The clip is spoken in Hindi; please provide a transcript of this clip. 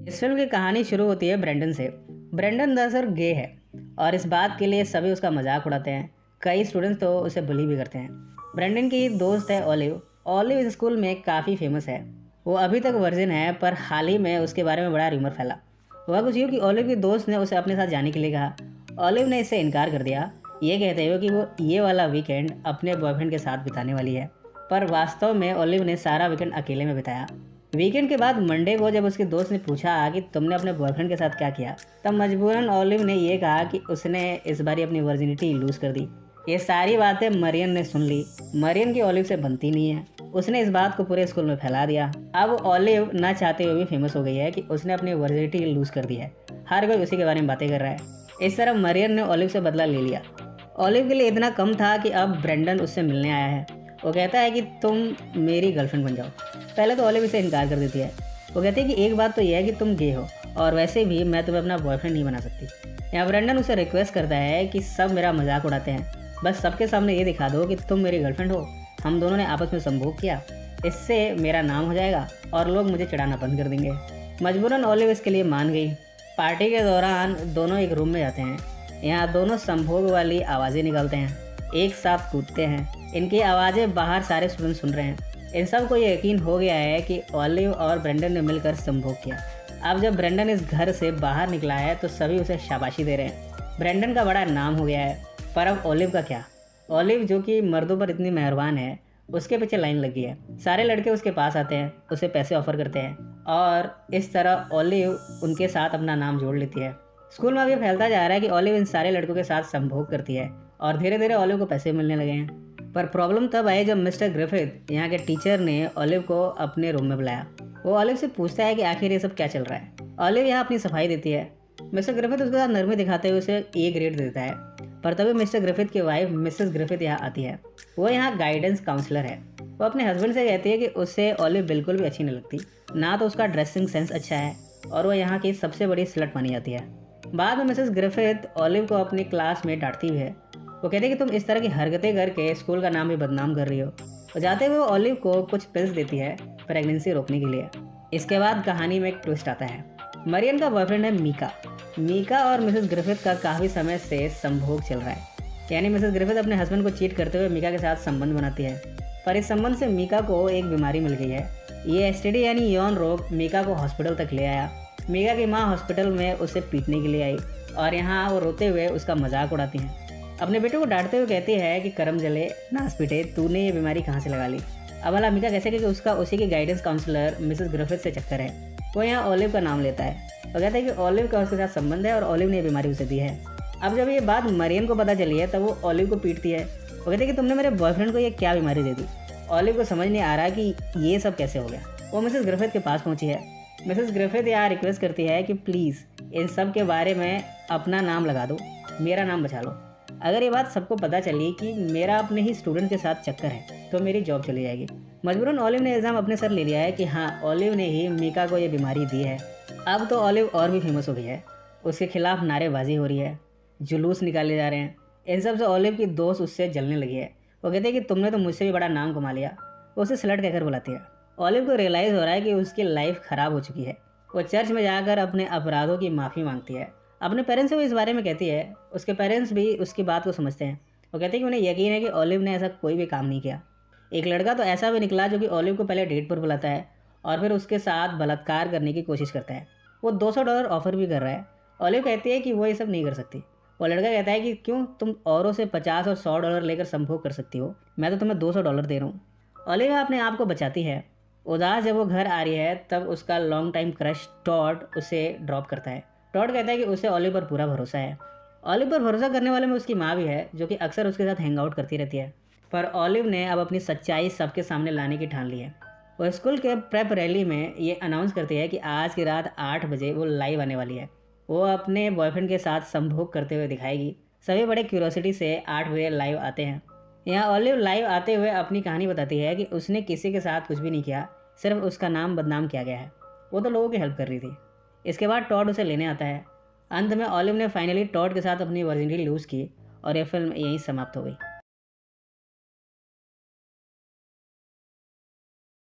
इस फिल्म की कहानी शुरू होती है ब्रेंडन से। ब्रेंडन दरअसल गे है और इस बात के लिए सभी उसका मजाक उड़ाते हैं। कई स्टूडेंट्स तो उसे बुली भी करते हैं। ब्रेंडन की दोस्त है ऑलिव। ऑलिव इस स्कूल में काफ़ी फेमस है। वो अभी तक वर्जिन है, पर हाल ही में उसके बारे में बड़ा रूमर फैला। हुआ कुछ यूँ कि ऑलिव की दोस्त ने उसे अपने साथ जाने के लिए कहा। ऑलिव ने इससे इनकार कर दिया, ये कहते हुए कि वो ये वाला वीकेंड अपने बॉयफ्रेंड के साथ बिताने वाली है। पर वास्तव में ऑलिव ने सारा वीकेंड अकेले में बिताया। वीकेंड के बाद मंडे को जब उसके दोस्त ने पूछा कि तुमने अपने बॉयफ्रेंड के साथ क्या किया, तब मजबूरन ऑलिव ने ये कहा कि उसने इस बारी अपनी वर्जिनिटी लूज कर दी। ये सारी बातें मरियन ने सुन ली। मरियन की ऑलिव से बनती नहीं है। उसने इस बात को पूरे स्कूल में फैला दिया। अब ऑलिव ना चाहते हुए भी फेमस हो गई है कि उसने अपनी वर्जिनिटी लूज कर दी है। हर कोई उसी के बारे में बातें कर रहा है। इस तरह मरियन ने ऑलिव से बदला ले लिया। ऑलिव के लिए इतना कम था कि अब ब्रेंडन उससे मिलने आया है। वो कहता है कि तुम मेरी गर्लफ्रेंड बन जाओ। पहले तो ऑलिव इसे इनकार कर देती है। वो कहती है कि एक बात तो यह है कि तुम गे हो और वैसे भी मैं तुम्हें अपना बॉयफ्रेंड नहीं बना सकती। यहाँ ब्रेंडन उसे रिक्वेस्ट करता है कि सब मेरा मजाक उड़ाते हैं, बस सबके सामने ये दिखा दो कि तुम मेरी गर्लफ्रेंड हो। हम दोनों ने आपस में संभोग किया, इससे मेरा नाम हो जाएगा और लोग मुझे चिढ़ाना बंद कर देंगे। मजबूरन ऑलिव इसके लिए मान गई। पार्टी के दौरान दोनों एक रूम में जाते हैं। यहाँ दोनों संभोग वाली आवाज़ें निकालते हैं, एक साथ कूदते हैं। इनकी आवाज़ें बाहर सारे स्टूडेंट सुन रहे हैं। इन सब को ये यकीन हो गया है कि ऑलिव और ब्रेंडन ने मिलकर संभोग किया। अब जब ब्रेंडन इस घर से बाहर निकला है तो सभी उसे शाबाशी दे रहे हैं। ब्रेंडन का बड़ा नाम हो गया है। पर अब ऑलिव का क्या? ऑलिव जो कि मर्दों पर इतनी मेहरबान है, उसके पीछे लाइन लगी है। सारे लड़के उसके पास आते हैं, उसे पैसे ऑफर करते हैं और इस तरह ऑलिव उनके साथ अपना नाम जोड़ लेती है। स्कूल में अब ये फैलता जा रहा है कि ऑलिव इन सारे लड़कों के साथ संभोग करती है और धीरे धीरे ऑलिव को पैसे मिलने लगे हैं। पर प्रॉब्लम तब आई जब मिस्टर ग्रिफिथ, यहाँ के टीचर, ने ऑलिव को अपने रूम में बुलाया। वो ऑलिव से पूछता है कि आखिर ये सब क्या चल रहा है। ऑलिव यहाँ अपनी सफाई देती है। मिस्टर ग्रिफिथ उसके साथ नरमी दिखाते हुए उसे ए ग्रेड देता है। पर तभी मिस्टर ग्रिफिथ की वाइफ मिसेस ग्रिफिथ यहाँ आती है। वो यहाँ गाइडेंस काउंसलर है। वो अपने हस्बैंड से कहती है कि उसे ऑलिव बिल्कुल भी अच्छी नहीं लगती, ना तो उसका ड्रेसिंग सेंस अच्छा है और वो यहाँ की सबसे बड़ी स्लट मानी जाती है। बाद में मिसेस ग्रिफिथ ऑलिव को अपनी क्लास में डांटती हुई है। वो कहते हैं कि तुम इस तरह की हरकतें करके स्कूल का नाम भी बदनाम कर रही हो। और जाते हुए वो ऑलिव को कुछ पिल्स देती है प्रेगनेंसी रोकने के लिए। इसके बाद कहानी में एक ट्विस्ट आता है। मरियन का बॉयफ्रेंड है मीका। मीका और मिसेस ग्रिफिथ का काफ़ी समय से संभोग चल रहा है। यानी मिसेस ग्रिफिथ अपने हस्बैंड को चीट करते हुए मीका के साथ संबंध बनाती है। पर इस संबंध से मीका को एक बीमारी मिल गई है। ये एसटीडी यानी यौन रोग मीका को हॉस्पिटल तक ले आया। मीका की माँ हॉस्पिटल में उसे पीटने के लिए आई और यहाँ वो रोते हुए उसका मजाक उड़ाती हैं। अपने बेटे को डांटते हुए कहती है कि करम जले नास पीटे, तूने ये बीमारी कहाँ से लगा ली। अब भला मीका कैसे कि उसका उसी की गाइडेंस काउंसलर मिसेस ग्रिफिथ से चक्कर है। वो यहाँ ऑलिव का नाम लेता है और कहता है कि ऑलिव का उसके साथ संबंध है और ऑलिव ने ये बीमारी उसे दी है। अब जब ये बात मरियम को पता चली है तब वो ऑलिव को पीटती है। वो कहते हैं कि तुमने मेरे बॉयफ्रेंड को ये क्या बीमारी दे दी। ऑलिव को समझ नहीं आ रहा कि ये सब कैसे हो गया। वो मिसेस ग्रिफिथ के पास पहुंची है। मिसेस ग्रिफिथ यहाँ रिक्वेस्ट करती है कि प्लीज़ इन सब के बारे में अपना नाम लगा दो, मेरा नाम बचा लो। अगर ये बात सबको पता चली कि मेरा अपने ही स्टूडेंट के साथ चक्कर है तो मेरी जॉब चली जाएगी। मजबूरन ऑलिव ने इल्ज़ाम अपने सर ले लिया है कि हाँ, ऑलिव ने ही मीका को ये बीमारी दी है। अब तो ऑलिव और भी फेमस हो गई है। उसके खिलाफ नारेबाजी हो रही है, जुलूस निकाले जा रहे हैं। इन सब से ऑलिव की दोस्त उससे जलने लगी है। वो कहते हैं कि तुमने तो मुझसे भी बड़ा नाम कमा लिया। वो उसे स्लट कहकर बुलाती है। ऑलिव को रियलाइज़ हो रहा है कि उसकी लाइफ ख़राब हो चुकी है। वो चर्च में जाकर अपने अपराधों की माफ़ी मांगती है। अपने पेरेंट्स से वो इस बारे में कहती है। उसके पेरेंट्स भी उसकी बात को समझते हैं। वो कहते हैं कि उन्हें यकीन है कि ऑलिव ने ऐसा कोई भी काम नहीं किया। एक लड़का तो ऐसा भी निकला जो कि ऑलिव को पहले डेट पर बुलाता है और फिर उसके साथ बलात्कार करने की कोशिश करता है। वो $200 ऑफर भी कर रहा है। ऑलिव कहती है कि वो ये सब नहीं कर सकती। वो लड़का कहता है कि क्यों, तुम औरों से 50 और $100 लेकर संभोग कर सकती हो, मैं तो तुम्हें $200 दे रहा हूँ। ऑलिव अपने आप को बचाती है। उदास जब वो घर आ रही है तब उसका लॉन्ग टाइम क्रश टॉड उसे ड्रॉप करता है। टॉड कहता है कि उसे ऑलिव पर पूरा भरोसा है। ऑलिव पर भरोसा करने वाले में उसकी माँ भी है, जो कि अक्सर उसके साथ हैंग आउट करती रहती है। पर ऑलिव ने अब अपनी सच्चाई सबके सामने लाने की ठान ली है। वो स्कूल के प्रेप रैली में ये अनाउंस करती है कि आज की रात 8 बजे वो लाइव आने वाली है। वो अपने बॉयफ्रेंड के साथ संभोग करते हुए दिखाएगी। सभी बड़े क्यूरोसिटी से 8 बजे लाइव आते हैं। यहाँ ऑलिव लाइव आते हुए अपनी कहानी बताती है कि उसने किसी के साथ कुछ भी नहीं किया, सिर्फ उसका नाम बदनाम किया गया है। वो तो लोगों की हेल्प कर रही थी। इसके बाद टॉड उसे लेने आता है। अंत में ऑलिव ने फाइनली टॉड के साथ अपनी वर्जिनिटी लूज़ की और यह फिल्म यहीं समाप्त हो गई।